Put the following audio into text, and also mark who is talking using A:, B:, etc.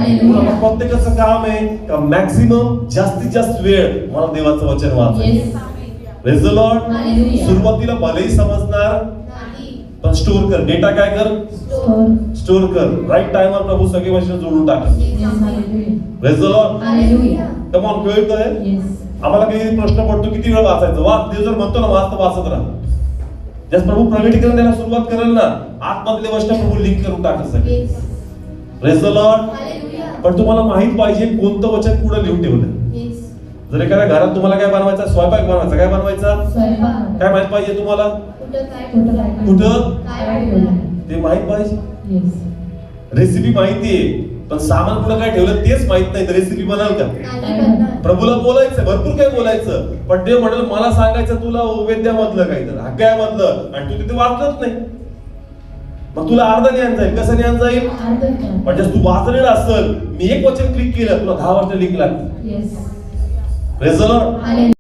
A: म्हणून प्रत्येकाचं काम आहे का मॅक्सिमम जास्तीत जास्त वेळ मला देवाचं वचन वाचायचं. Praise the Lord. सुरुवातीला भलेही समजणार पण स्टोर कर. डेटा काय कर? स्टोर कर. राईट टाइमवर प्रभू सगळे वचन जोडून टाक. Praise the Lord. Come on, कळतंय? आम्हाला काही प्रश्न पडतो किती वेळ वाचायचं. वाच. देव जर म्हणतो ना वाचत राहा. जस प्रभू प्रगटीकरण द्यायला सुरुवात करेल ना, आतमधले वचन प्रभू लिंक करून टाकत सगळे. Praise the Lord. पण तुम्हाला माहित पाहिजे कोणतं वचन कुठं लिहून ठेवलं. जर एखाद्या घरात तुम्हाला काय बनवायचा, स्वयंपाक बनवायचा, काय बनवायचा, काय माहित पाहिजे तुम्हाला? कुठं ते माहित पाहिजे. रेसिपी माहितीये पण सामान कुठं काय ठेवलं तेच माहित नाही तर रेसिपी बनाल का? प्रभूला बोलायचं, भरपूर काय बोलायचं, पण ते म्हणेल मला सांगायचं तुला वेद्यामधलं काहीतरी हक्कामधलं, आणि तू तिथे वाचलंच नाही. मग तुला अर्ध ज्ञान जाईल. कसं ज्ञान जाईल? म्हणजे तू वाचलेलं असेल, मी एक वचन क्लिक केलं तुला 10 वर्ष लिंक लागते. Praise the Lord.